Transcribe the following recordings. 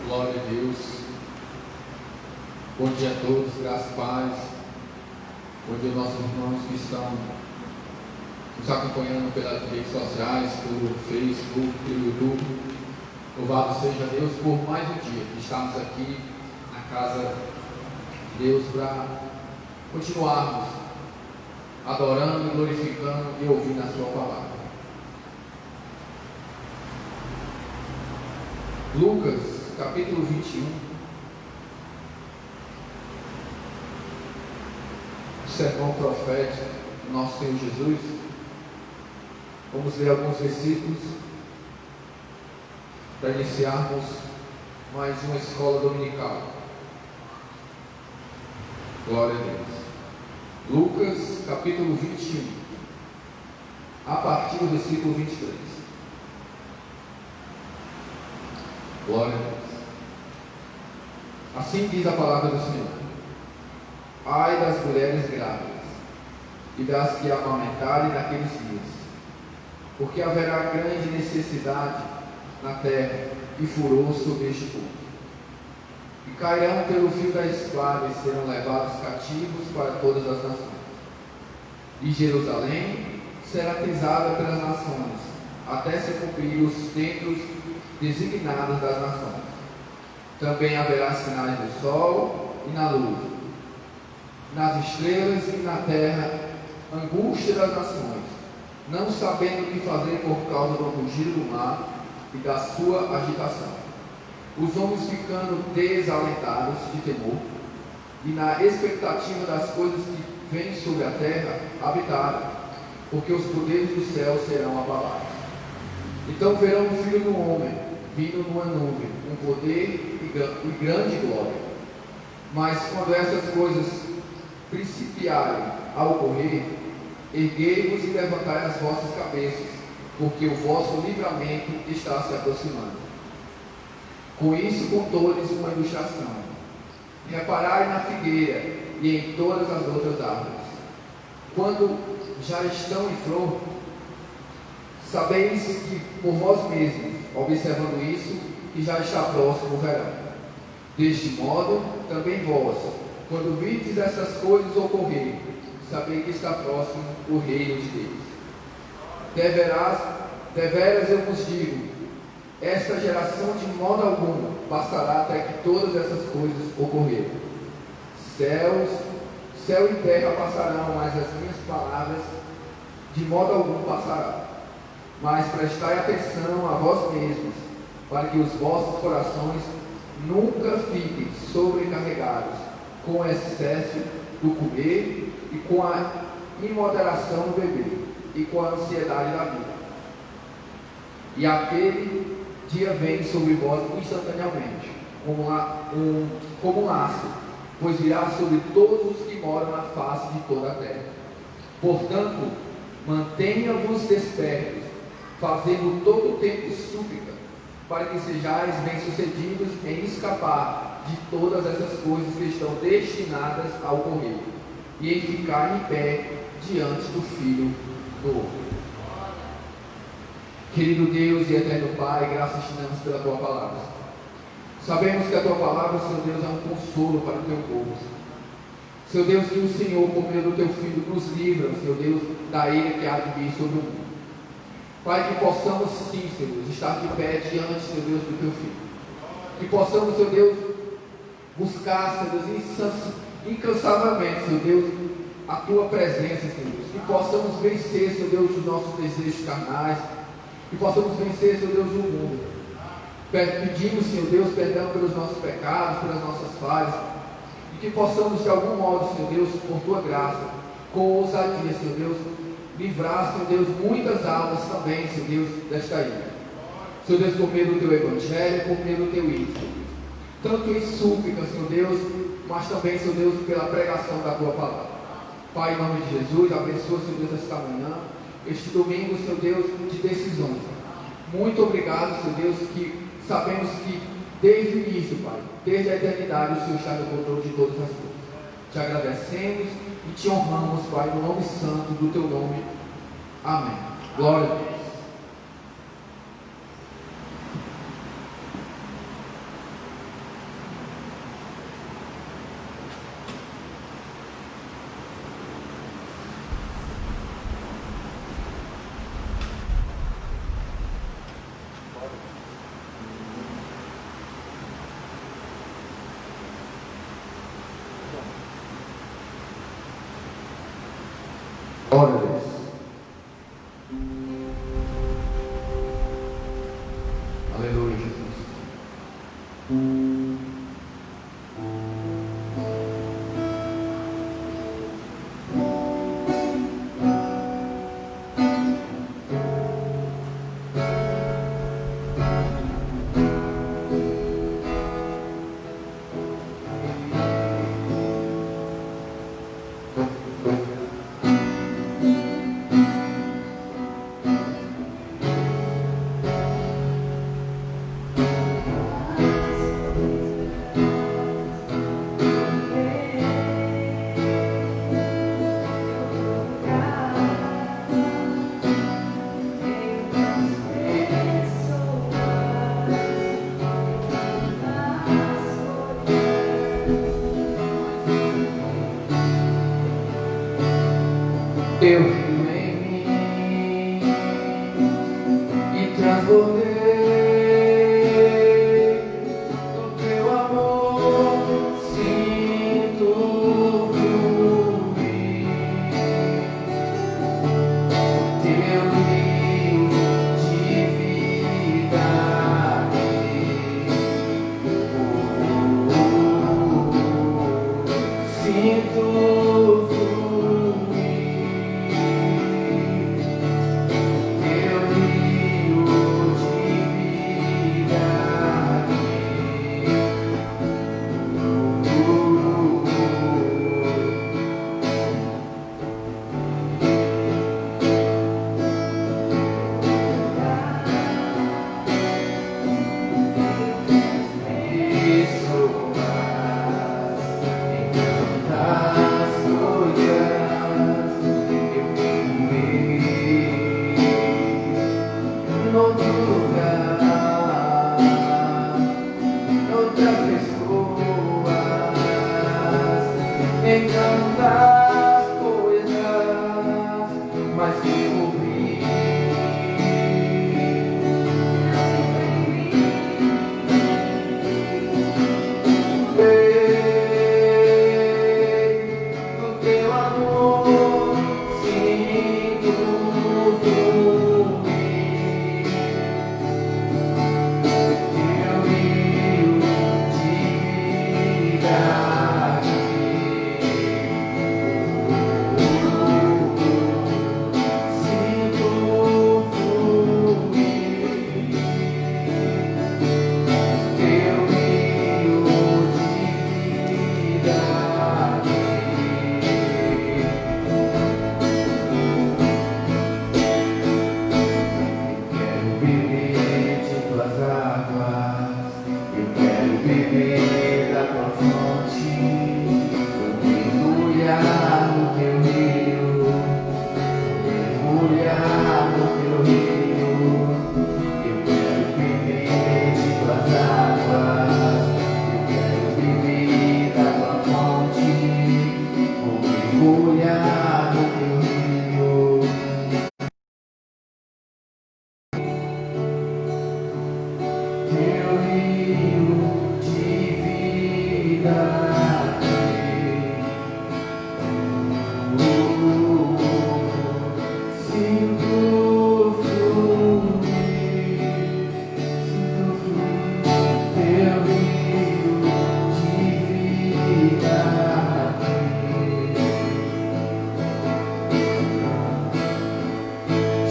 Glória a Deus. Bom dia a todos, graças e paz. Bom dia aos nossos irmãos que estão nos acompanhando pelas redes sociais, pelo Facebook, pelo YouTube. Louvado seja Deus por mais um dia que estamos aqui na casa de Deus para continuarmos adorando, glorificando e ouvindo a sua palavra. Lucas, capítulo 21. Sermão profético do nosso Senhor Jesus. Vamos ler alguns versículos para iniciarmos mais uma escola dominical. Glória a Deus. Lucas, capítulo 21, a partir do versículo 23. Glória a Deus. Assim diz a palavra do Senhor: ai das mulheres grávidas e das que amamentarem naqueles dias, porque haverá grande necessidade na terra e furor sobre este povo. E cairão pelo fio da espada e serão levados cativos para todas as nações. E Jerusalém será pisada pelas nações, até se cumprir os tempos designados das nações. Também haverá sinais no sol e na luz, nas estrelas e na terra, angústia das nações, não sabendo o que fazer por causa do rugido do mar e da sua agitação. Os homens ficando desalentados de temor, e na expectativa das coisas que vêm sobre a terra habitada, porque os poderes do céu serão abalados. Então verão o Filho do Homem vindo numa nuvem, com poder e grande glória. Mas quando essas coisas principiarem a ocorrer, erguei-vos e levantai as vossas cabeças, porque o vosso livramento está se aproximando. Com isso contou-lhes uma ilustração: reparai na figueira e em todas as outras árvores, quando já estão em flor, sabeis que por vós mesmos, observando isso, que já está próximo o verão. Deste modo, também vós, quando virdes essas coisas ocorrer, sabei que está próximo o reino de Deus. Deveras eu vos digo, esta geração de modo algum passará até que todas essas coisas ocorrerem. Céu e terra passarão, mas as minhas palavras de modo algum passarão. Mas prestai atenção a vós mesmos, para que os vossos corações nunca fiquem sobrecarregados com o excesso do comer e com a imoderação do beber e com a ansiedade da vida. E aquele dia vem sobre vós instantaneamente, como um laço, pois virá sobre todos os que moram na face de toda a terra. Portanto, mantenha-vos despertos, fazendo todo o tempo súplica, para que sejais bem-sucedidos em escapar de todas essas coisas que estão destinadas a ocorrer, e em ficar em pé diante do Filho do Homem. Querido Deus e eterno Pai, graças te damos pela tua palavra. Sabemos que a tua palavra, Senhor Deus, é um consolo para o teu povo. Senhor Deus, que o Senhor, por meio do teu Filho, nos livra, Senhor Deus, da ira que há de vir sobre o mundo. Pai, que possamos sim, Senhor Deus, estar de pé diante, Senhor Deus, do teu Filho. Que possamos, Senhor Deus, buscar, Senhor Deus, incansavelmente, Senhor Deus, a tua presença, Senhor Deus. Que possamos vencer, Senhor Deus, os nossos desejos carnais. Que possamos vencer, Senhor Deus, o mundo. Pedimos, Senhor Deus, perdão pelos nossos pecados, pelas nossas falhas. E que possamos, de algum modo, Senhor Deus, por tua graça, com ousadia, Senhor Deus, livrar, Senhor Deus, muitas almas também, Senhor Deus, desta ira. Senhor Deus, por meio do teu evangelho, por meio do teu ídolo. Tanto em súplica, Senhor Deus, mas também, Senhor Deus, pela pregação da tua palavra. Pai, em nome de Jesus, abençoa, Senhor Deus, esta manhã, este domingo, Senhor Deus, de decisões. Muito obrigado, Senhor Deus, que sabemos que desde o início, Pai, desde a eternidade, o Senhor está no controle de todas as coisas. Te agradecemos e te honramos, Pai, no nome santo do teu nome. Amém. Glória a Deus. teu rio em mim e transbordei do teu amor, sinto fluir teu rio de vida. Sinto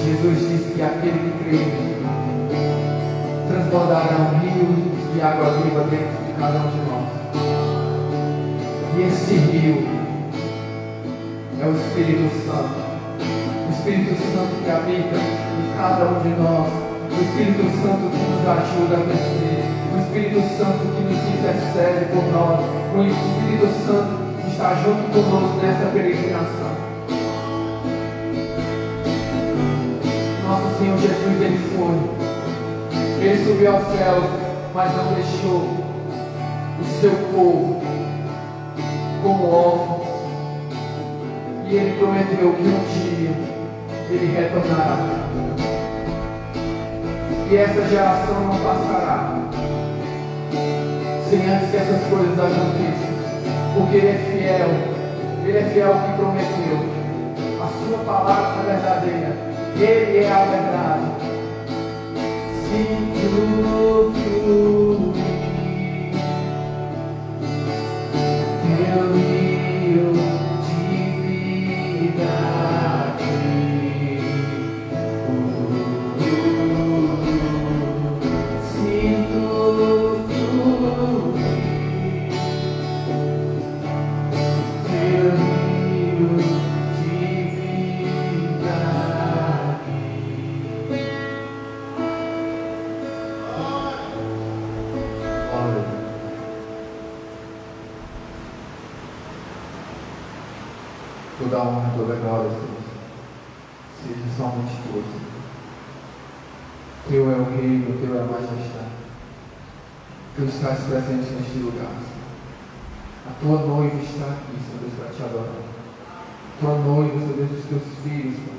Jesus disse que aquele que crê transbordará um rio de água viva dentro de cada um de nós. E esse rio é o Espírito Santo. O Espírito Santo que habita em cada um de nós. O Espírito Santo que nos ajuda a vencer. O Espírito Santo que nos intercede por nós. O Espírito Santo que está junto conosco nessa peregrinação. Nosso Senhor Jesus, Ele foi. Ele subiu aos céus, mas não deixou o seu povo como órfãos. E Ele prometeu que um dia Ele retornará. E essa geração não passará sem antes que essas coisas aconteçam. Porque Ele é fiel ao que prometeu. A sua palavra é verdadeira. Ele é a verdade. Sinto fluir teu rio de vida aqui. Sinto fluir teu rio de vida aqui. Toda a honra, toda a glória, Senhor, seja somente tua, Senhor. Teu é o reino, teu é a majestade. Tu estás presente neste lugar, Senhor. A tua noiva está aqui, Senhor Deus, para te adorar. tua noiva, Senhor Deus, dos teus filhos, Pai,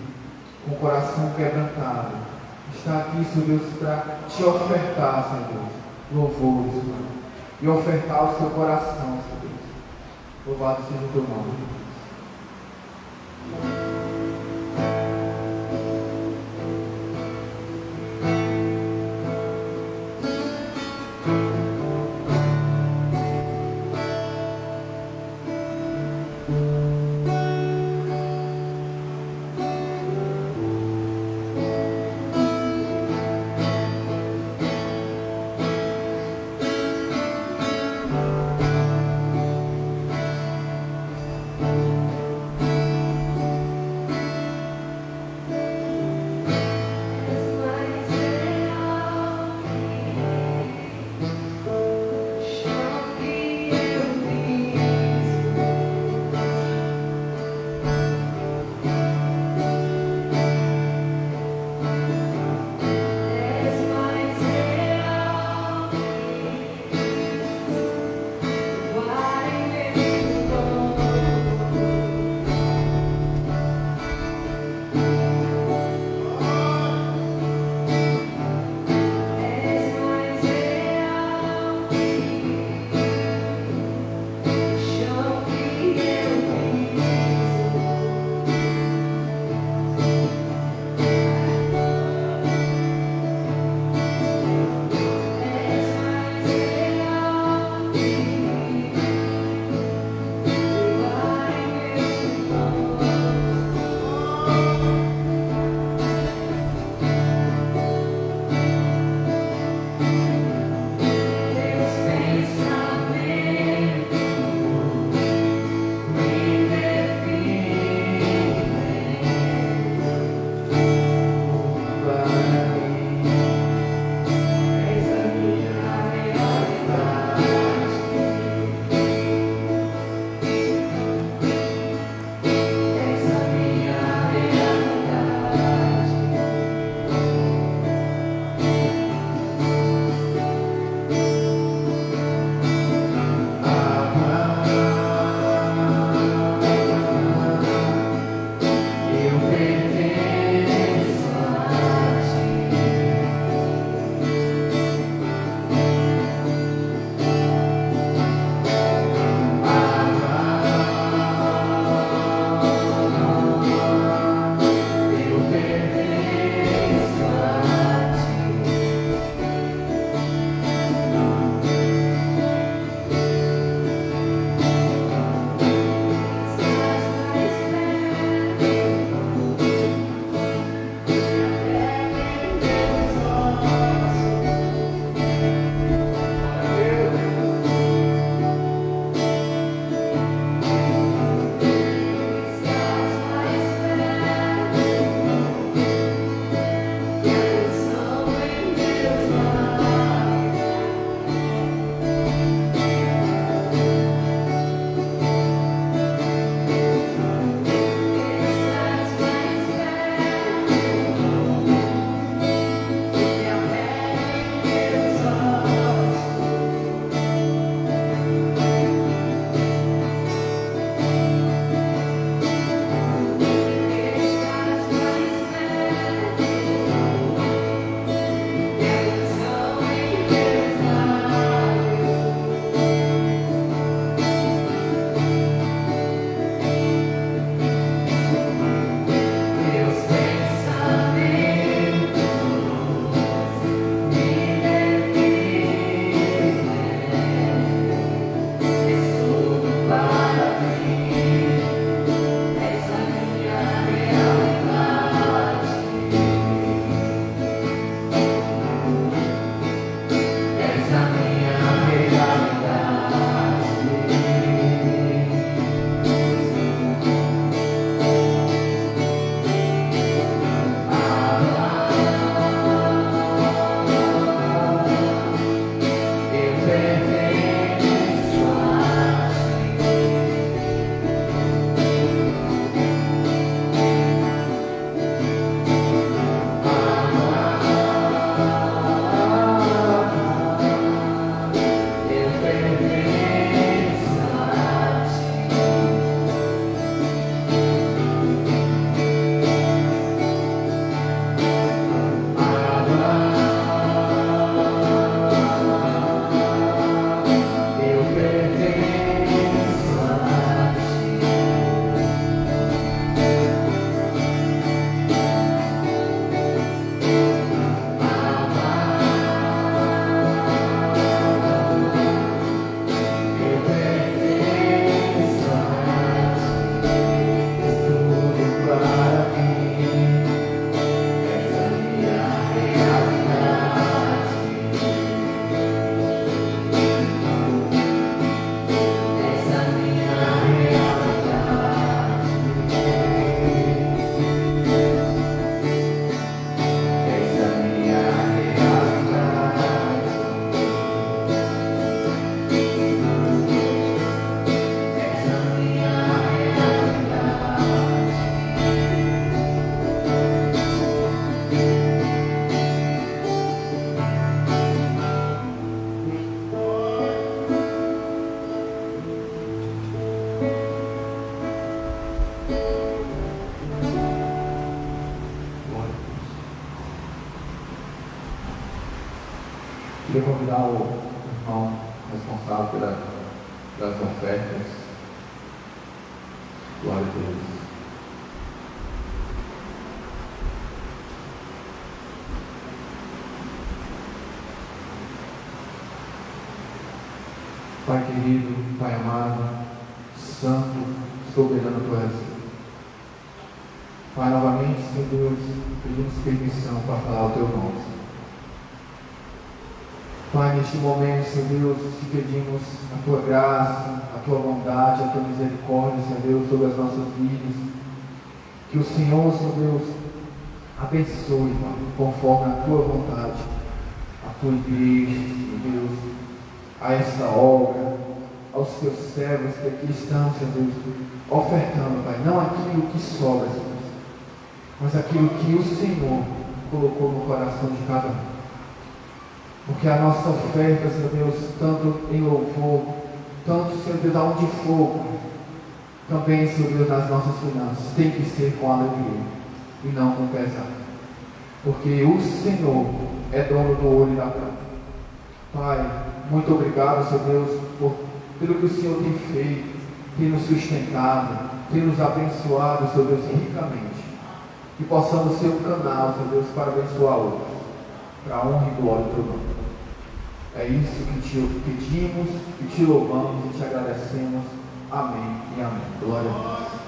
com o coração quebrantado, está aqui, Senhor Deus, para te ofertar, Senhor Deus, louvores, Pai, e ofertar o seu coração, Senhor Deus. Louvado seja o teu nome. Queria convidar o irmão responsável pelas ofertas. Glória a Deus. Pai querido, Pai amado, santo, soberano tu és. Pai, novamente, Senhor Deus, pedimos permissão para falar o teu nome, Senhor. Pai, neste momento, Senhor Deus, te pedimos a tua graça, a tua bondade, a tua misericórdia, Senhor Deus, sobre as nossas vidas. Que o Senhor, Senhor Deus, abençoe, Pai, conforme a tua vontade, a tua igreja, Senhor Deus, a essa obra, aos teus servos que aqui estão, Senhor Deus, ofertando, Pai, não aquilo que sobra, Senhor Deus, mas aquilo que o Senhor colocou no coração de cada um. Porque a nossa oferta, Senhor Deus, tanto em louvor, tanto, Senhor Deus, aonde for, também, Senhor Deus, nas nossas finanças, tem que ser com alegria e não com pesar. Porque o Senhor é dono do ouro e da prata. Pai, muito obrigado, Senhor Deus, pelo que o Senhor tem feito, tem nos sustentado, tem nos abençoado, Senhor Deus, ricamente. Que possamos ser um canal, Senhor Deus, para abençoar outros, para a honra e glória do teu nome. É isso que te pedimos, que te louvamos e te agradecemos. Amém e amém. Glória a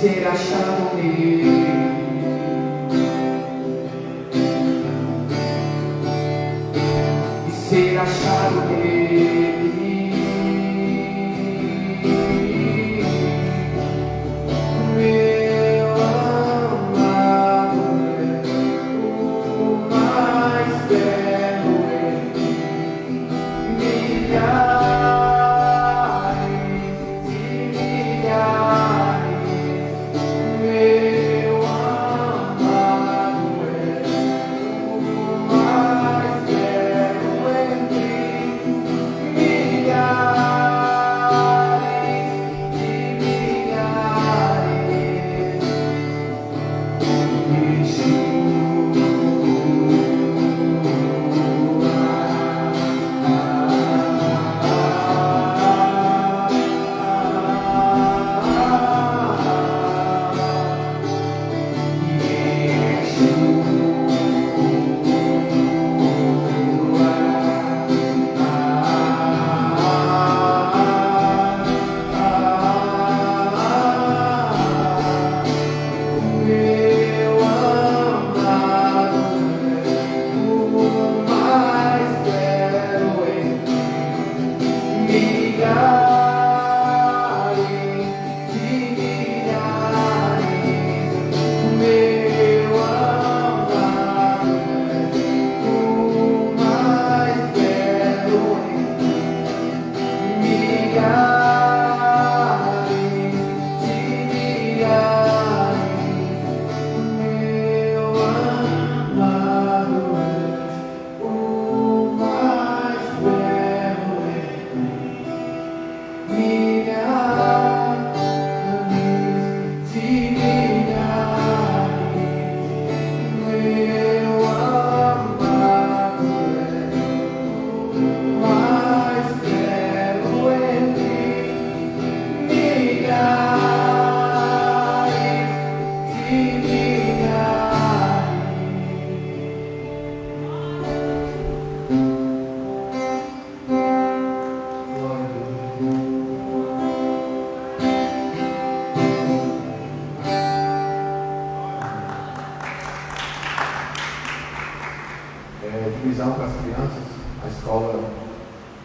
ser achado nele, e ser achado nele, meu amado é o mais belo entre milhares e milhares.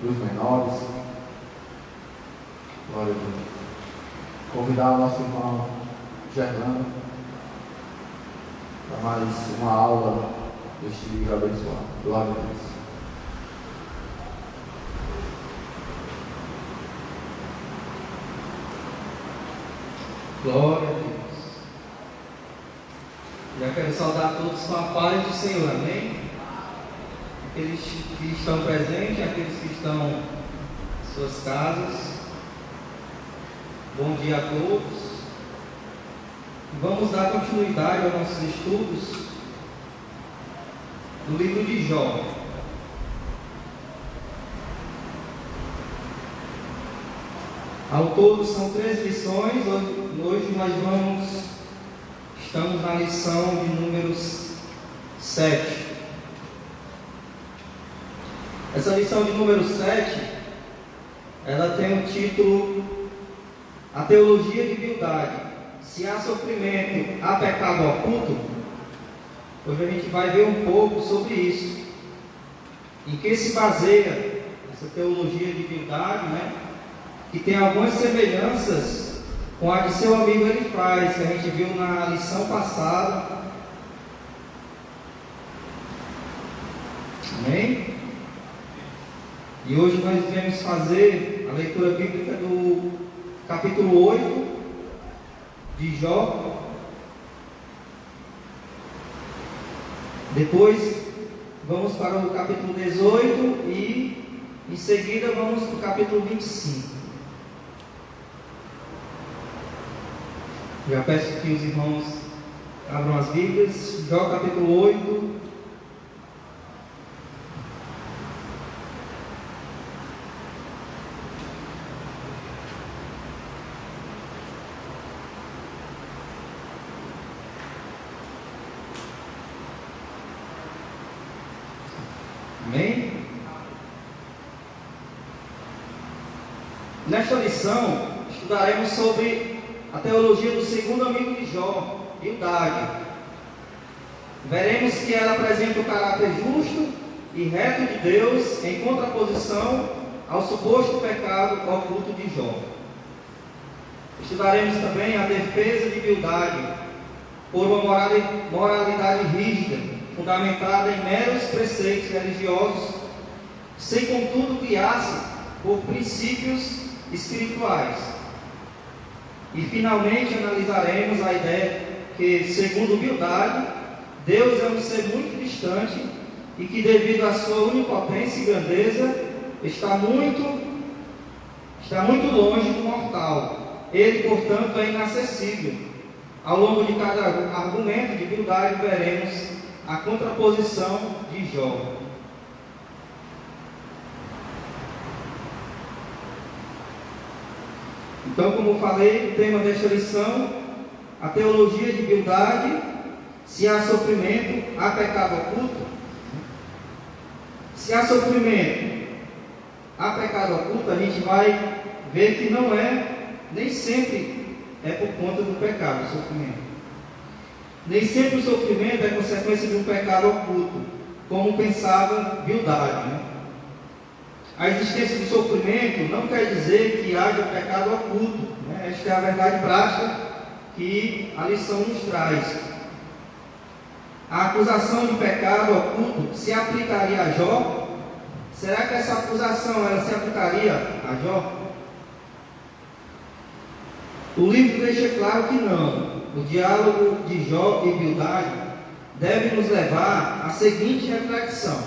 dos menores. Glória a Deus. Convidar o nosso irmão Gerlando para mais uma aula deste livro abençoado. Glória a Deus. Glória a Deus. Já quero saudar todos com a paz do Senhor, amém? Aqueles que estão presentes, aqueles que estão em suas casas. Bom dia a todos. Vamos dar continuidade aos nossos estudos do livro de Jó. Ao todo são 3 lições. Hoje nós estamos na lição de números 7. Essa lição de número 7, ela tem o título A Teologia de Bildade. Se há sofrimento, há pecado oculto? Hoje a gente vai ver um pouco sobre isso. Em que se baseia essa teologia de Bildade, né? Que tem algumas semelhanças com a de seu amigo Elifaz, que a gente viu na lição passada. Amém? E hoje nós vamos fazer a leitura bíblica do capítulo 8 de Jó. Depois vamos para o capítulo 18 e em seguida vamos para o capítulo 25. Já peço que os irmãos abram as Bíblias. Jó capítulo 8. Amém? Nesta lição estudaremos sobre a teologia do segundo amigo de Jó, Bildade. Veremos que ela apresenta o caráter justo e reto de Deus em contraposição ao suposto pecado oculto de Jó. Estudaremos também a defesa de Bildade por uma moralidade rígida, fundamentada em meros preceitos religiosos, sem contudo guiar-se por princípios espirituais. E finalmente analisaremos a ideia que, segundo Bildade, Deus é um ser muito distante e que, devido à sua onipotência e grandeza, está muito longe do mortal. Ele, portanto, é inacessível. Ao longo de cada argumento de Bildade veremos a contraposição de Jó. Então, como falei, o tema desta lição, a teologia de Bildade. Se há sofrimento, há pecado oculto? Se há sofrimento, há pecado oculto, a gente vai ver que não é, nem sempre é por conta do pecado, o sofrimento. Nem sempre o sofrimento é consequência de um pecado oculto, como pensava Bildade, né? A existência do sofrimento não quer dizer que haja pecado oculto, né? Esta é a verdade prática que a lição nos traz. A acusação de pecado oculto se aplicaria a Jó? Será que essa acusação ela se aplicaria a Jó? O livro deixa claro que não. O diálogo de Jó e Bildade deve nos levar à seguinte reflexão: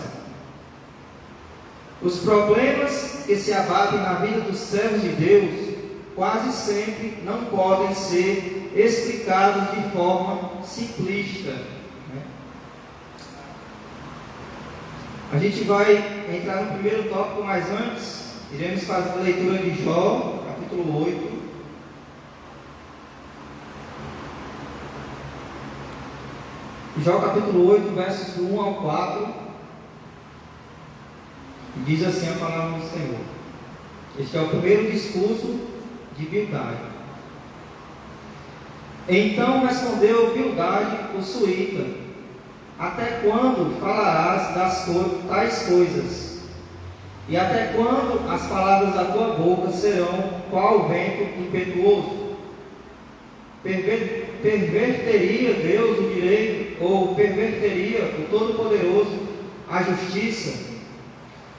os problemas que se abatem na vida dos servos de Deus quase sempre não podem ser explicados de forma simplista, né? A gente vai entrar no primeiro tópico, mas antes iremos fazer a leitura de Jó, capítulo 8. Jó capítulo 8, versos do 1 ao 4, diz assim a palavra do Senhor. Este é o primeiro discurso de Bildade. Então respondeu Bildade, o suíta: até quando falarás tais coisas? E até quando as palavras da tua boca serão qual vento impetuoso? Perverteria Deus o direito, ou perverteria o Todo-Poderoso a justiça?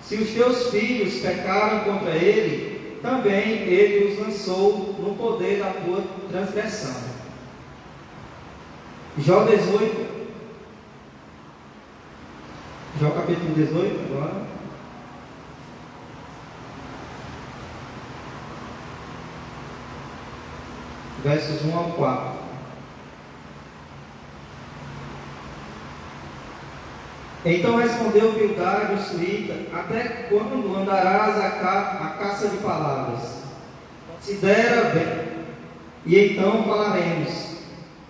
Se os teus filhos pecaram contra ele, também ele os lançou no poder da tua transgressão. Jó 18. Jó capítulo 18 agora. Versos 1 ao 4. Então respondeu Bildade o suíta: até quando andarás a caça de palavras? Considera bem, e então falaremos,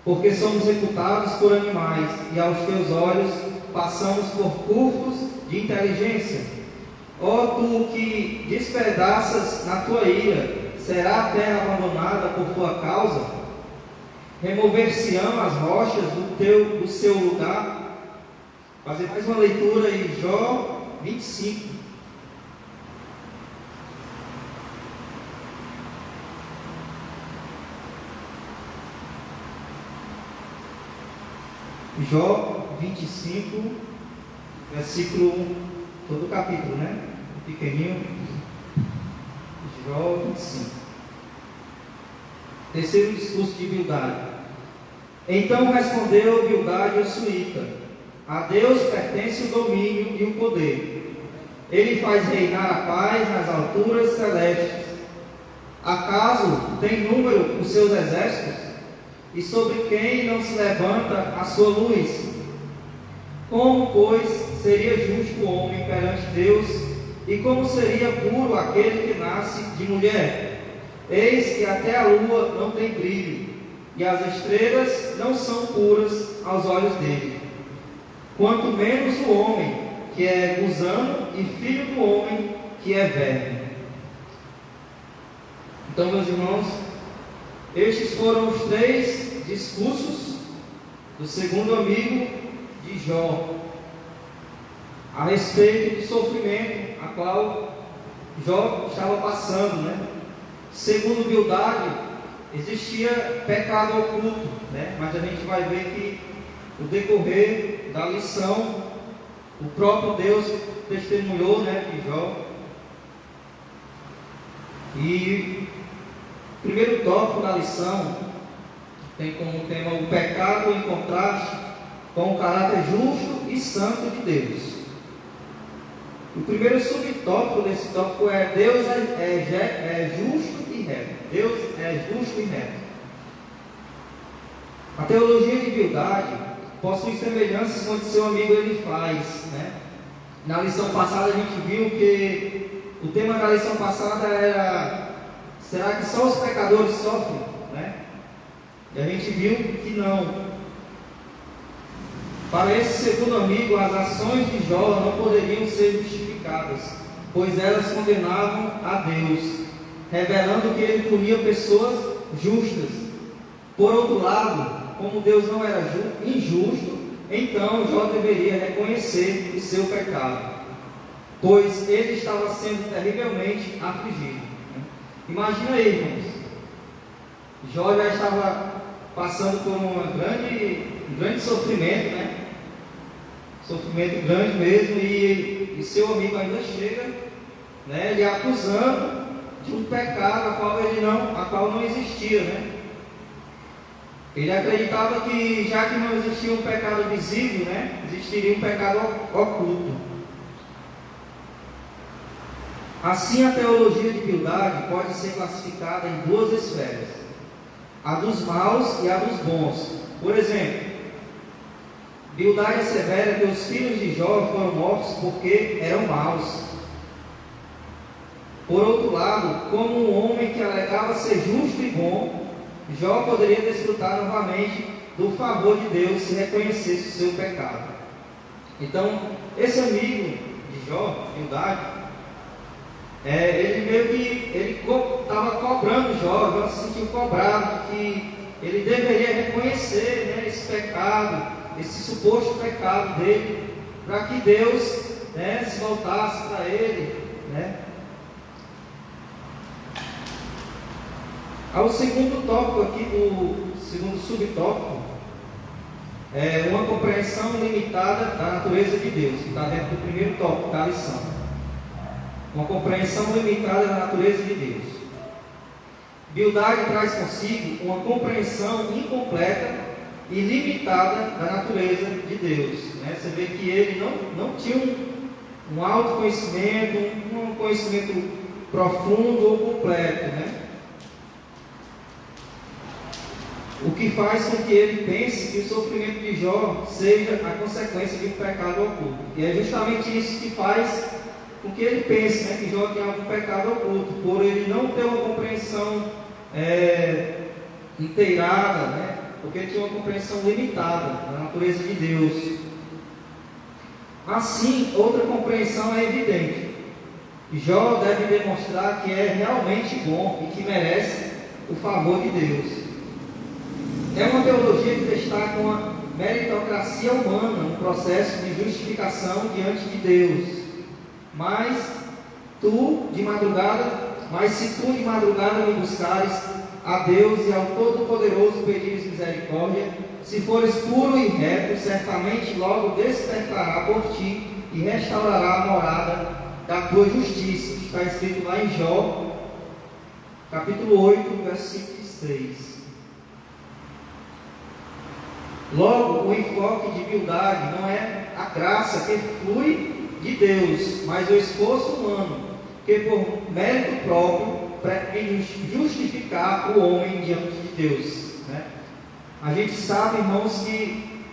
porque somos reputados por animais, e aos teus olhos passamos por curtos de inteligência. Ó tu que despedaças na tua ira, será a terra abandonada por tua causa? Remover-se-ão as rochas do seu lugar? Fazer mais uma leitura em Jó 25. Jó 25, versículo 1, todo o capítulo, né? Pequenininho. Jó 25. Terceiro discurso de Bildade. Então respondeu Bildade ao suíta: a Deus pertence o domínio e o poder. Ele faz reinar a paz nas alturas celestes. Acaso tem número os seus exércitos? E sobre quem não se levanta a sua luz? Como, pois, seria justo o homem perante Deus? E como seria puro aquele que nasce de mulher? Eis que até a lua não tem brilho, e as estrelas não são puras aos olhos dele. Quanto menos o homem, que é gusano, e filho do homem, que é verme. Então, meus irmãos, estes foram os 3 discursos do segundo amigo de Jó, a respeito do sofrimento a qual Jó estava passando, né? Segundo Bildade, existia pecado oculto, né? Mas a gente vai ver que no decorrer da lição, o próprio Deus testemunhou, né, de Jó. E o primeiro tópico da lição tem como tema o pecado em contraste com o caráter justo e santo de Deus. O primeiro subtópico desse tópico é: Deus é justo e reto. Deus é justo e reto. A teologia de Bildade possui semelhanças com o que seu amigo ele faz, né? Na lição passada a gente viu que o tema da lição passada era: será que só os pecadores sofrem, né? E a gente viu que não. Para esse segundo amigo, as ações de Jó não poderiam ser justificadas, pois elas condenavam a Deus, revelando que ele punia pessoas justas. Por outro lado, como Deus não era injusto, então Jó deveria reconhecer o seu pecado, pois ele estava sendo terrivelmente afligido. Imagina aí, irmãos, Jó já estava passando por um grande sofrimento, né? Sofrimento grande mesmo, e seu amigo ainda chega, né, lhe acusando de um pecado a qual não existia, né? Ele acreditava que, já que não existia um pecado visível, né, existiria um pecado oculto. Assim, a teologia de Bildade pode ser classificada em 2 esferas: a dos maus e a dos bons. Por exemplo, Bildade assevera que os filhos de Jó foram mortos porque eram maus. Por outro lado, como um homem que alegava ser justo e bom, Jó poderia desfrutar novamente do favor de Deus se reconhecesse o seu pecado. Então, esse amigo de Jó, Bildade, ele meio que estava cobrando Jó se sentiu cobrado, que ele deveria reconhecer, né, esse pecado, esse suposto pecado dele, para que Deus, né, se voltasse para ele né? Ao segundo tópico aqui, do segundo subtópico, é uma compreensão limitada da natureza de Deus, que está dentro do primeiro tópico da lição. Uma compreensão limitada da natureza de Deus. Bildad traz consigo uma compreensão incompleta e limitada da natureza de Deus, né? Você vê que ele não tinha um autoconhecimento, um conhecimento profundo ou completo, né? O que faz com que ele pense que o sofrimento de Jó seja a consequência de um pecado oculto. E é justamente isso que faz com que ele pense, né, que Jó tem algum pecado oculto, por ele não ter uma compreensão inteirada, né, porque ele tinha uma compreensão limitada da natureza de Deus. Assim, outra compreensão é evidente. Jó deve demonstrar que é realmente bom e que merece o favor de Deus. É uma teologia que destaca uma meritocracia humana, um processo de justificação diante de Deus. Mas se tu de madrugada me buscares, a Deus e ao Todo-Poderoso pedires misericórdia, se fores puro e reto, certamente logo despertará por ti e restaurará a morada da tua justiça. Está escrito lá em Jó, capítulo 8, versículo 6. Logo, o enfoque de Bildad não é a graça que flui de Deus, mas o esforço humano, que por mérito próprio pretende justificar o homem diante de Deus, né? A gente sabe, irmãos, que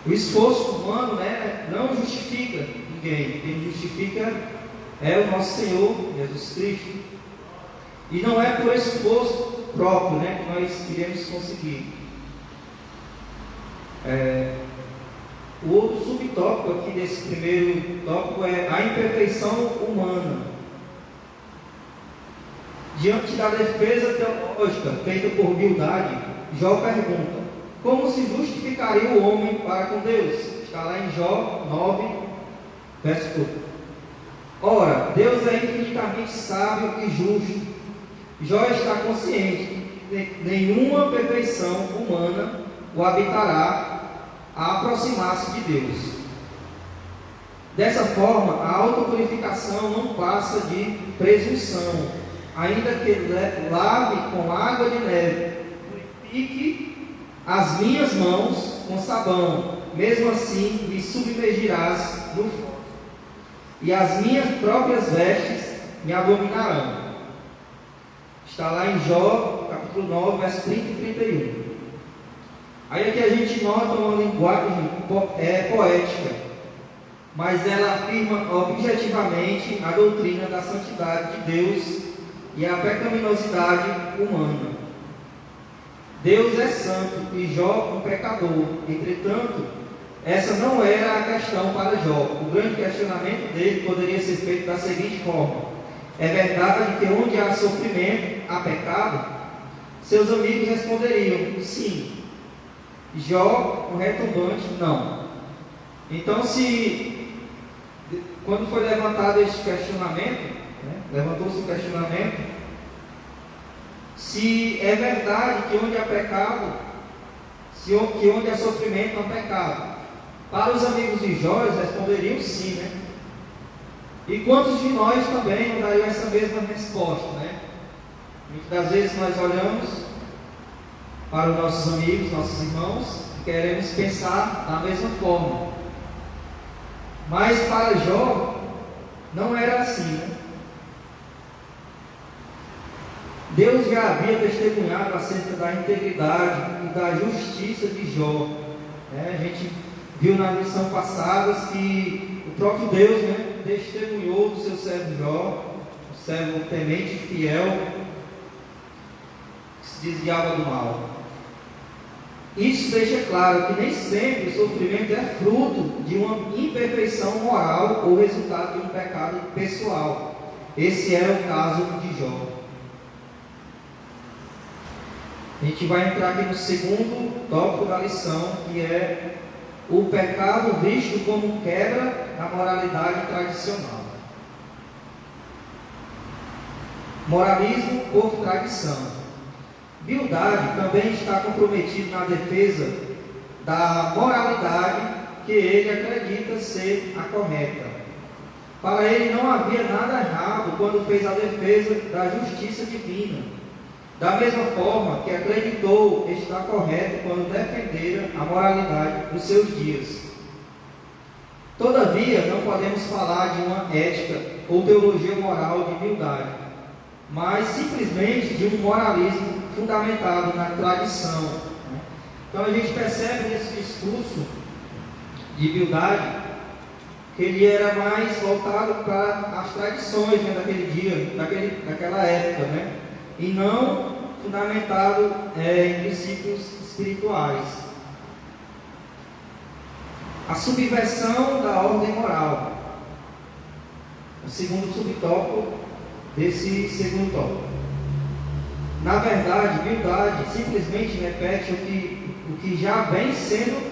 o esforço humano, né, não justifica ninguém. Quem justifica é o nosso Senhor Jesus Cristo. E não é por esforço próprio, né, que nós iremos conseguir. O outro subtópico aqui desse primeiro tópico é a imperfeição humana. Diante da defesa teológica feita por Bildad, Jó pergunta: como se justificaria o homem para com Deus? Está lá em Jó 9, verso 1. Ora, Deus é infinitamente sábio e justo. Jó está consciente de que nenhuma perfeição humana o habitará a aproximar-se de Deus. Dessa forma, a autopurificação não passa de presunção, ainda que lave com água de neve, purifique as minhas mãos com sabão, mesmo assim me submergirás no fogo, e as minhas próprias vestes me abominarão. Está lá em Jó, capítulo 9, versos 30 e 31. Aí aqui a gente nota uma linguagem poética, mas ela afirma objetivamente a doutrina da santidade de Deus e a pecaminosidade humana. Deus é santo e Jó um pecador. Entretanto, essa não era a questão para Jó. O grande questionamento dele poderia ser feito da seguinte forma: é verdade que onde há sofrimento, há pecado? Seus amigos responderiam: sim. Jó, um retumbante, não. Então, quando foi levantado este questionamento, né, levantou-se o questionamento, se é verdade que onde há pecado, que onde há sofrimento, há pecado. Para os amigos de Jó, eles responderiam sim, né? E quantos de nós também não dariam essa mesma resposta, né? Muitas das vezes nós olhamos para os nossos amigos, nossos irmãos, e queremos pensar da mesma forma. Mas para Jó, não era assim, né? Deus já havia testemunhado acerca da integridade e da justiça de Jó, né? A gente viu na lição passada que o próprio Deus, né, testemunhou do seu servo Jó, um servo temente e fiel, que se desviava do mal. Isso deixa claro que nem sempre o sofrimento é fruto de uma imperfeição moral ou resultado de um pecado pessoal. Esse era o caso de Jó. A gente vai entrar aqui no segundo tópico da lição, que é o pecado visto como quebra da moralidade tradicional. moralismo por tradição. Bildade também está comprometido na defesa da moralidade que ele acredita ser a correta. Para ele não havia nada errado quando fez a defesa da justiça divina, da mesma forma que acreditou estar correto quando defendera a moralidade dos seus dias. Todavia, não podemos falar de uma ética ou teologia moral de bildade, mas simplesmente de um moralismo fundamentado na tradição. Então a gente percebe nesse discurso de bildade que ele era mais voltado para as tradições, né, daquele dia, daquela época, né, e não fundamentado em princípios espirituais. A subversão da ordem moral, o segundo subtópico desse segundo tópico. Na verdade, bildade simplesmente repete o que já vem sendo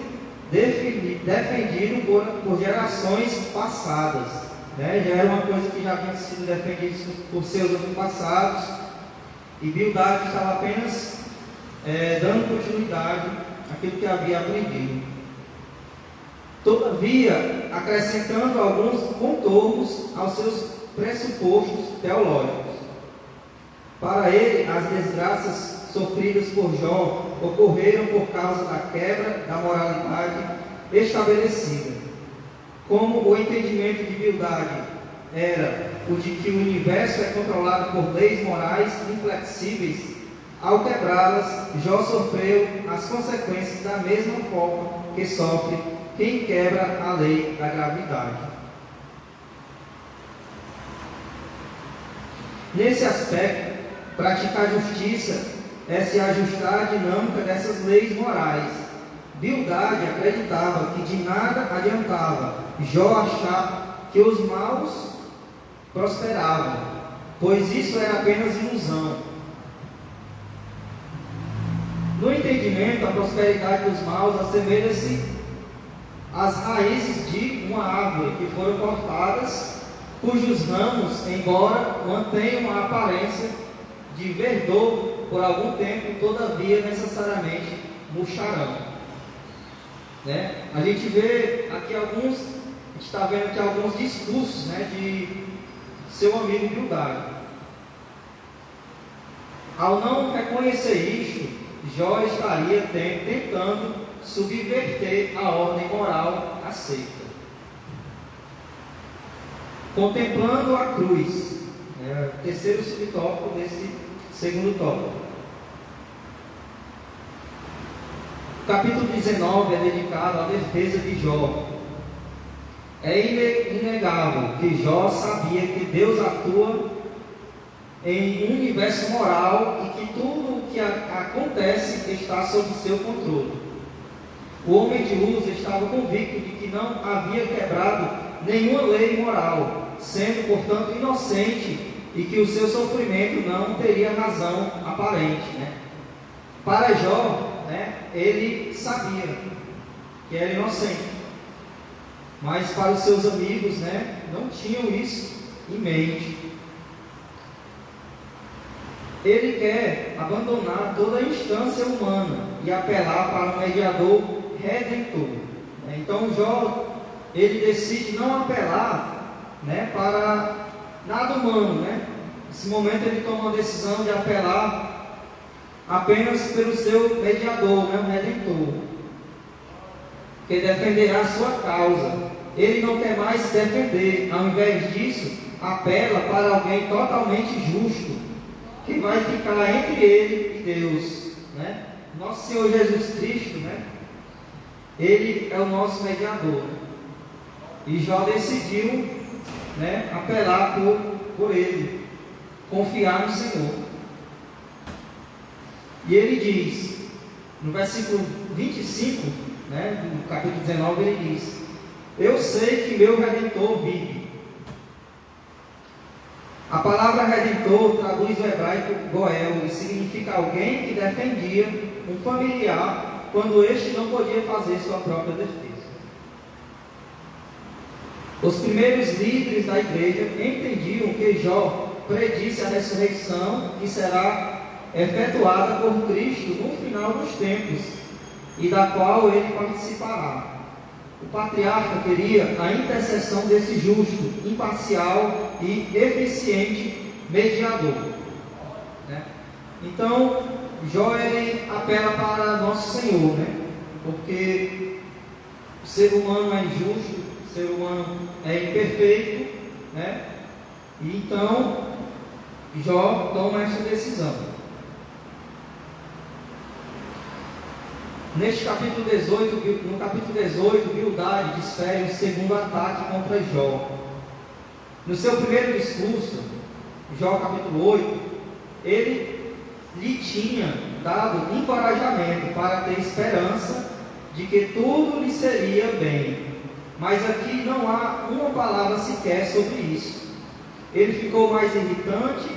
defendido por gerações passadas, né? Já era uma coisa que já vinha sido defendida por seus antepassados, e bildade estava apenas dando continuidade àquilo que havia aprendido. Todavia, acrescentando alguns contornos aos seus pressupostos teológicos. Para ele, as desgraças sofridas por Jó ocorreram por causa da quebra da moralidade estabelecida. Como o entendimento de bildade era o de que o universo é controlado por leis morais inflexíveis, ao quebrá-las, Jó sofreu as consequências da mesma forma que sofre quem quebra a lei da gravidade. Nesse aspecto, praticar justiça é se ajustar à dinâmica dessas leis morais. Bildade acreditava que de nada adiantava Jó achar que os maus prosperavam, pois isso era apenas ilusão. No entendimento, a prosperidade dos maus assemelha-se às raízes de uma árvore que foram cortadas, cujos ramos, embora mantenham a aparência de verdor por algum tempo, todavia necessariamente murcharão. Né? A gente vê aqui a gente está vendo aqui alguns discursos, né, de seu amigo Bildade. Ao não reconhecer isto, Jó estaria tentando subverter a ordem moral aceita. Contemplando a cruz, o terceiro subtópico desse segundo tópico. O capítulo 19 é dedicado à defesa de Jó. É inegável que Jó sabia que Deus atua em um universo moral e que tudo o que acontece está sob seu controle. O homem de Uza estava convicto de que não havia quebrado nenhuma lei moral, sendo, portanto, inocente, e que o seu sofrimento não teria razão aparente. Né? Para Jó, ele sabia que era inocente, mas para os seus amigos, não tinham isso em mente. Ele quer abandonar toda a instância humana e apelar para um mediador redentor. Então Jó, ele decide não apelar para nada humano. Nesse momento ele toma a decisão de apelar apenas pelo seu mediador, o redentor, que defenderá a sua causa. Ele não quer mais se defender, ao invés disso, apela para alguém totalmente justo, que vai ficar entre ele e Deus. Nosso Senhor Jesus Cristo, Ele é o nosso mediador. E Jó decidiu apelar por ele, confiar no Senhor. E ele diz, no versículo 25, do capítulo 19, ele diz: eu sei que meu Redentor vive. A palavra Redentor traduz o hebraico Goel e significa alguém que defendia um familiar quando este não podia fazer sua própria defesa. Os primeiros líderes da igreja entendiam que Jó predisse a ressurreição que será efetuada por Cristo no final dos tempos, e da qual ele participará. O patriarca queria a intercessão desse justo, imparcial e eficiente mediador, né? Então, Jó ele apela para nosso Senhor, né? Porque o ser humano é injusto, o ser humano é imperfeito, né? E então Jó toma essa decisão. Neste capítulo 18, no capítulo 18, Bildade desfere o segundo ataque contra Jó. No seu primeiro discurso, Jó capítulo 8, ele lhe tinha dado encorajamento para ter esperança de que tudo lhe seria bem. Mas aqui não há uma palavra sequer sobre isso. Ele ficou mais irritante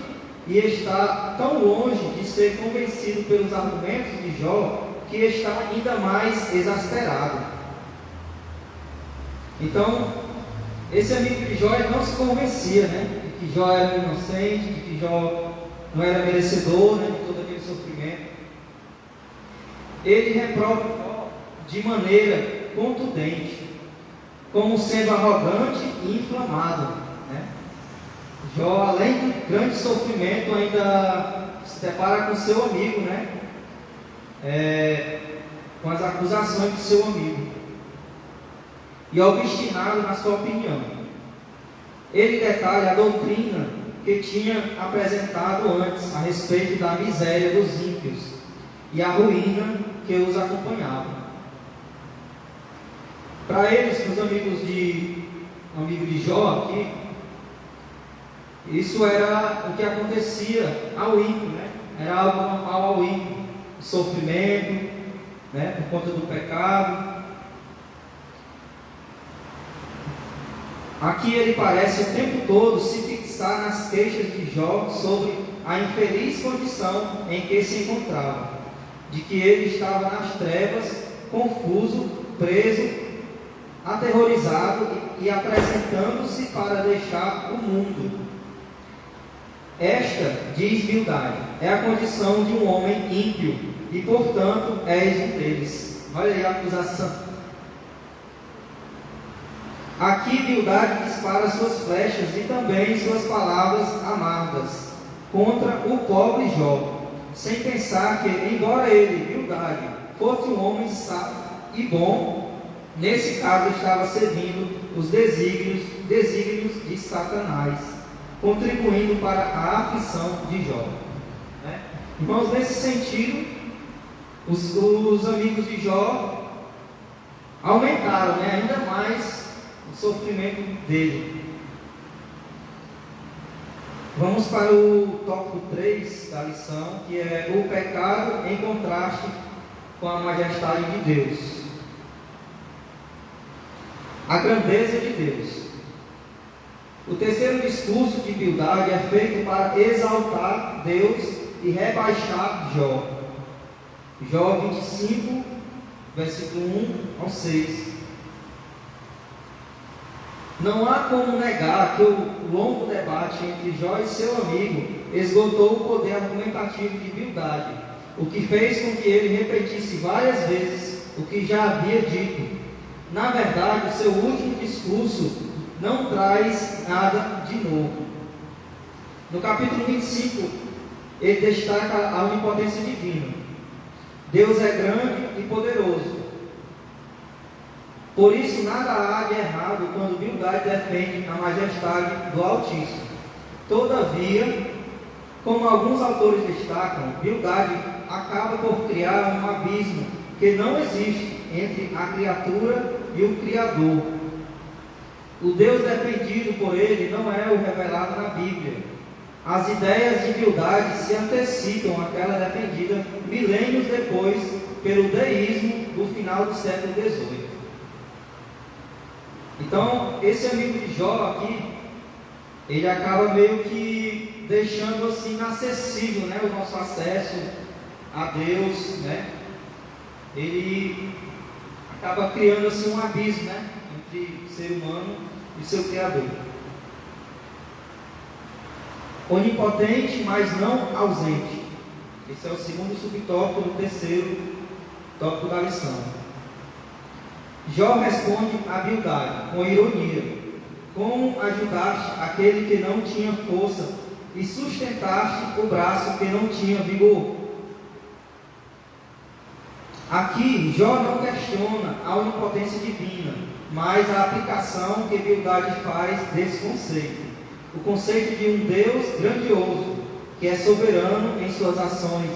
e está tão longe de ser convencido pelos argumentos de Jó, que está ainda mais exasperado. Então, esse amigo de Jó não se convencia, né, de que Jó era inocente, de que Jó não era merecedor, né, de todo aquele sofrimento. Ele reprova Jó de maneira contundente, como sendo arrogante e inflamado, né? Jó, além do grande sofrimento, ainda se depara com seu amigo, né? Com as acusações de seu amigo, e obstinado na sua opinião. Ele detalha a doutrina que tinha apresentado antes a respeito da miséria dos ímpios e a ruína que os acompanhava. Para eles, os amigos de Jó aqui, isso era o que acontecia ao ímpio, né? Era algo normal ao ímpio, o sofrimento, né? Por conta do pecado. Aqui ele parece o tempo todo se fixar nas queixas de Jó sobre a infeliz condição em que se encontrava, de que ele estava nas trevas, confuso, preso, aterrorizado e apresentando-se para deixar o mundo. Esta, diz Bildade, é a condição de um homem ímpio, e portanto és um deles. Olha aí a acusação. Aqui Bildade dispara suas flechas e também suas palavras amargas contra o pobre Jó, sem pensar que, embora ele, Bildade, fosse um homem sábio e bom, nesse caso estava servindo os desígnios de Satanás, contribuindo para a aflição de Jó, né? Irmãos, nesse sentido, os amigos de Jó aumentaram, né, ainda mais o sofrimento dele. Vamos para o tópico 3 da lição, que é o pecado em contraste com a majestade de Deus. A grandeza de Deus. O terceiro discurso de Bildade é feito para exaltar Deus e rebaixar Jó. Jó 25, versículo 1 ao 6. Não há como negar que o longo debate entre Jó e seu amigo esgotou o poder argumentativo de Bildade, o que fez com que ele repetisse várias vezes o que já havia dito. Na verdade, o seu último discurso não traz nada de novo. No capítulo 25, ele destaca a onipotência divina. Deus é grande e poderoso. Por isso, nada há de errado quando Bildade defende a majestade do Altíssimo. Todavia, como alguns autores destacam, Bildade acaba por criar um abismo que não existe entre a criatura e o Criador. O Deus defendido por ele não é o revelado na Bíblia. As ideias de Bildade se antecipam àquela defendida milênios depois pelo deísmo do final do século XVIII. Então, esse amigo de Jó aqui, ele acaba meio que deixando assim inacessível, né, o nosso acesso a Deus, né? Ele acaba criando assim um abismo, né, entre o ser humano e seu Criador. onipotente, mas não ausente. Esse é o segundo subtópico do terceiro tópico da lição. Jó responde a Bildade com ironia: como ajudaste aquele que não tinha força e sustentaste o braço que não tinha vigor? Aqui, Jó não questiona a onipotência divina, mas a aplicação que Bildade faz desse conceito. O conceito de um Deus grandioso, que é soberano em suas ações,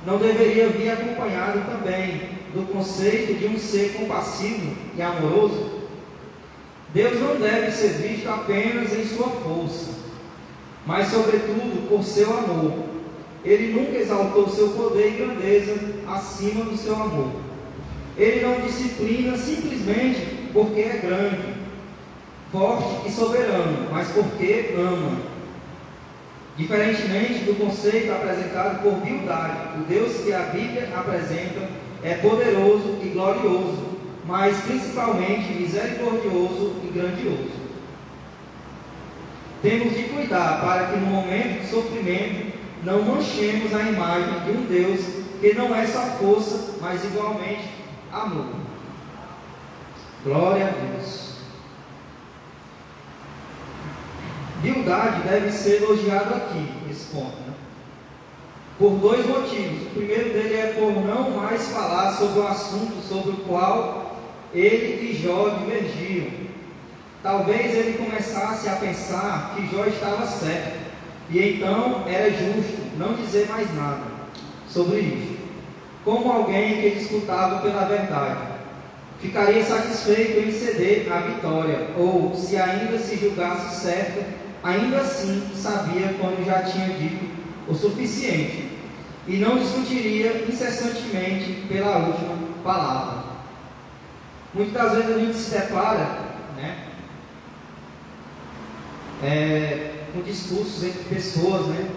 não deveria vir acompanhado também do conceito de um ser compassivo e amoroso? Deus não deve ser visto apenas em sua força, mas sobretudo por seu amor. Ele nunca exaltou seu poder e grandeza acima do seu amor. Ele não disciplina simplesmente porque é grande, forte e soberano, mas porque ama. Diferentemente do conceito apresentado por Bildade, o Deus que a Bíblia apresenta é poderoso e glorioso, mas principalmente misericordioso e grandioso. Temos de cuidar para que no momento de sofrimento não manchemos a imagem de um Deus que não é só força, mas igualmente amor. Glória a Deus. Bildade deve ser elogiado aqui, nesse ponto, né? Por dois motivos. O primeiro dele é por não mais falar sobre o assunto sobre o qual ele e Jó divergiam. Talvez ele começasse a pensar que Jó estava certo, e então era justo não dizer mais nada sobre isso. Como alguém que disputava pela verdade, ficaria satisfeito em ceder à vitória, ou se ainda se julgasse certo, ainda assim sabia quando já tinha dito o suficiente, e não discutiria incessantemente pela última palavra. Muitas vezes a gente se depara, né, com discursos entre pessoas, né?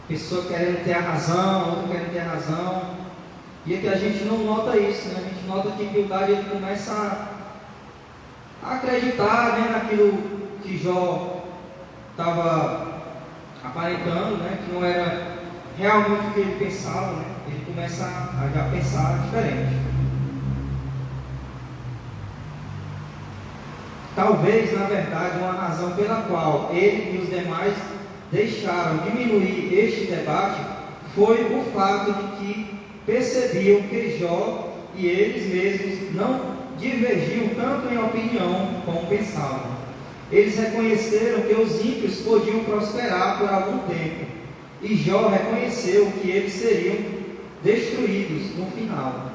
Pessoa querendo ter a razão, outra querendo ter a razão, e é que a gente não nota isso, né? A gente nota que Bildade ele começa a acreditar, né, naquilo que Jó estava aparentando, né, que não era realmente o que ele pensava, né? Ele começa a já pensar diferente. Talvez, na verdade, uma razão pela qual ele e os demais deixaram diminuir este debate foi o fato de que percebiam que Jó e eles mesmos não divergiam tanto em opinião como pensavam. Eles reconheceram que os ímpios podiam prosperar por algum tempo, e Jó reconheceu que eles seriam destruídos no final.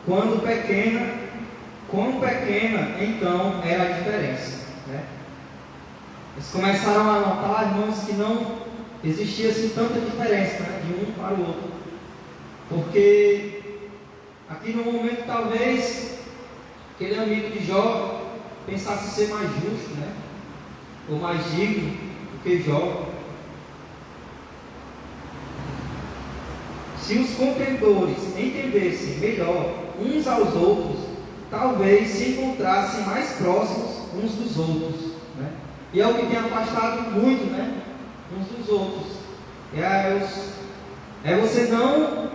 Quão pequena então era a diferença, né? Eles começaram a notar, irmãos, que não existia assim tanta diferença, né, de um para o outro, porque aqui no momento talvez aquele amigo de Jó pensasse ser mais justo, né, ou mais digno do que Jó. Se os contendores entendessem melhor uns aos outros, talvez se encontrassem mais próximos uns dos outros, né? E é o que tem afastado muito, né, uns dos outros. É você não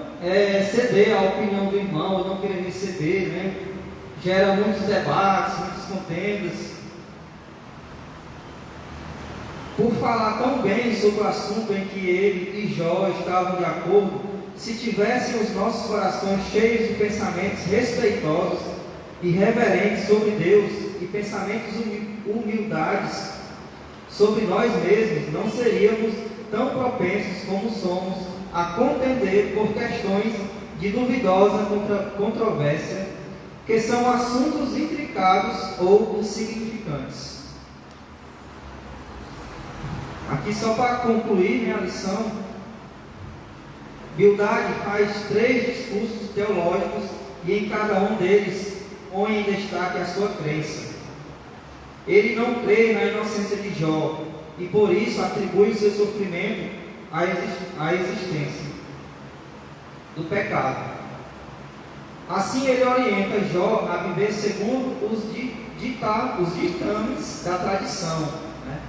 ceder à opinião do irmão, ou não querer receber, né? Gera muitos debates, muitas contendas. Por falar tão bem sobre o assunto em que ele e Jó estavam de acordo, se tivessem os nossos corações cheios de pensamentos respeitosos e reverentes sobre Deus e pensamentos humildades sobre nós mesmos, não seríamos tão propensos como somos a contender por questões de duvidosa controvérsia, que são assuntos intricados ou insignificantes. Aqui, só para concluir, né, a lição, Bildade faz 3 discursos teológicos e em cada um deles põe em destaque a sua crença. Ele não crê na inocência de Jó e por isso atribui o seu sofrimento à existência do pecado. Assim ele orienta Jó a viver segundo os ditames da tradição, né?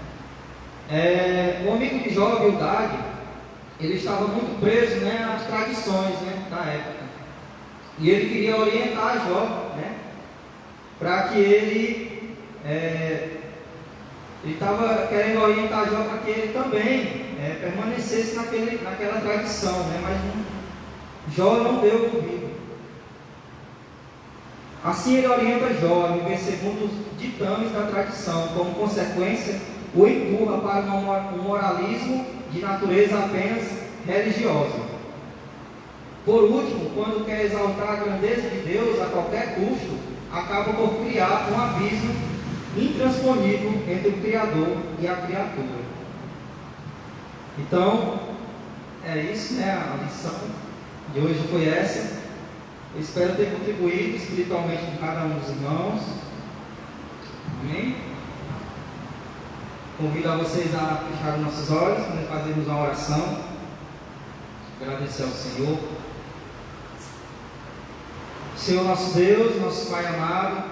O amigo de Jó, Bildade, ele estava muito preso, né, às tradições, né, da época. E ele queria orientar Jó, né, para que ele estava querendo orientar Jó para que ele também permanecesse naquela tradição, né, mas Jó não deu ouvido. Assim ele orienta Jó a viver segundo os ditames da tradição, como consequência, o empurra para um moralismo de natureza apenas religiosa. Por último, quando quer exaltar a grandeza de Deus a qualquer custo, acaba por criar um abismo intransponível entre o Criador e a criatura. Então, é isso, né? A lição de hoje foi essa. Eu espero ter contribuído espiritualmente com cada um dos irmãos. Amém? Convido a vocês a fechar os nossos olhos para fazermos uma oração. Agradecer ao Senhor. Senhor nosso Deus, nosso Pai amado,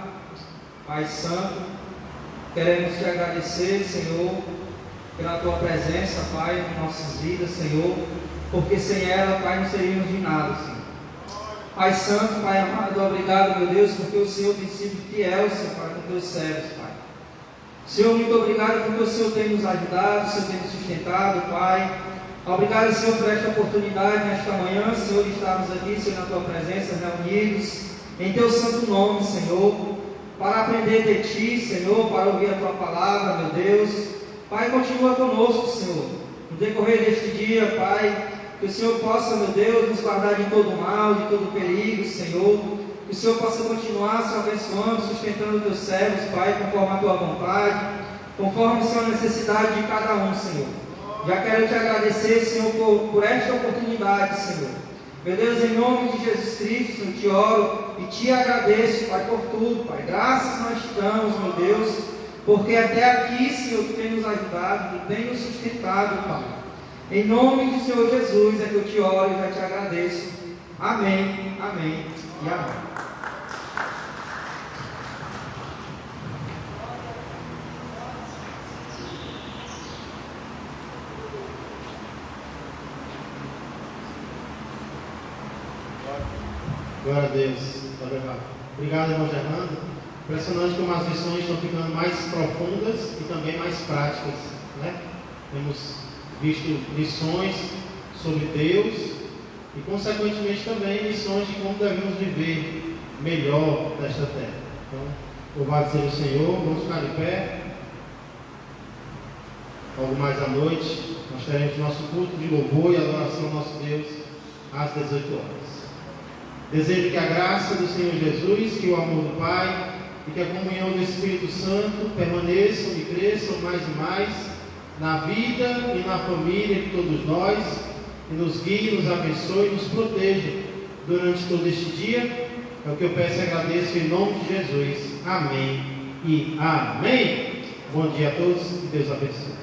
Pai Santo, queremos te agradecer, Senhor, pela tua presença, Pai, em nossas vidas, Senhor, porque sem ela, Pai, não seríamos de nada, Senhor. Pai Santo, Pai amado, obrigado, meu Deus, porque o Senhor tem sido fiel, Senhor, Pai, com teus servos, Pai. Senhor, muito obrigado porque o Senhor tem nos ajudado, o Senhor tem nos sustentado, Pai. Obrigado, Senhor, por esta oportunidade nesta manhã, Senhor, de estarmos aqui, Senhor, na tua presença, reunidos em teu santo nome, Senhor, para aprender de ti, Senhor, para ouvir a tua palavra, meu Deus. Pai, continua conosco, Senhor, no decorrer deste dia, Pai, que o Senhor possa, meu Deus, nos guardar de todo mal, de todo perigo, Senhor, que o Senhor possa continuar se abençoando, sustentando teus servos, Pai, conforme a tua vontade, conforme, Senhor, a necessidade de cada um, Senhor. Já quero te agradecer, Senhor, por esta oportunidade, Senhor. Meu Deus, em nome de Jesus Cristo, eu te oro e te agradeço, Pai, por tudo, Pai. Graças nós te damos, meu Deus, porque até aqui, Senhor, tu tem nos ajudado, tu tem nos sustentado, Pai. Em nome do Senhor Jesus é que eu te oro e já te agradeço. Amém, amém e amém. Glória a Deus. Obrigado, irmão Germano. Impressionante como as lições estão ficando mais profundas e também mais práticas, né? Temos visto lições sobre Deus e, consequentemente, também lições de como devemos viver melhor desta terra. Então, louvado seja o Senhor. Vamos ficar de pé. Logo mais à noite, nós teremos nosso culto de louvor e adoração ao nosso Deus às 18 horas. Desejo que a graça do Senhor Jesus, que o amor do Pai e que a comunhão do Espírito Santo permaneçam e cresçam mais e mais na vida e na família de todos nós, e nos guie, nos abençoe e nos proteja durante todo este dia. É o que eu peço e agradeço em nome de Jesus. Amém e amém. Bom dia a todos e Deus abençoe.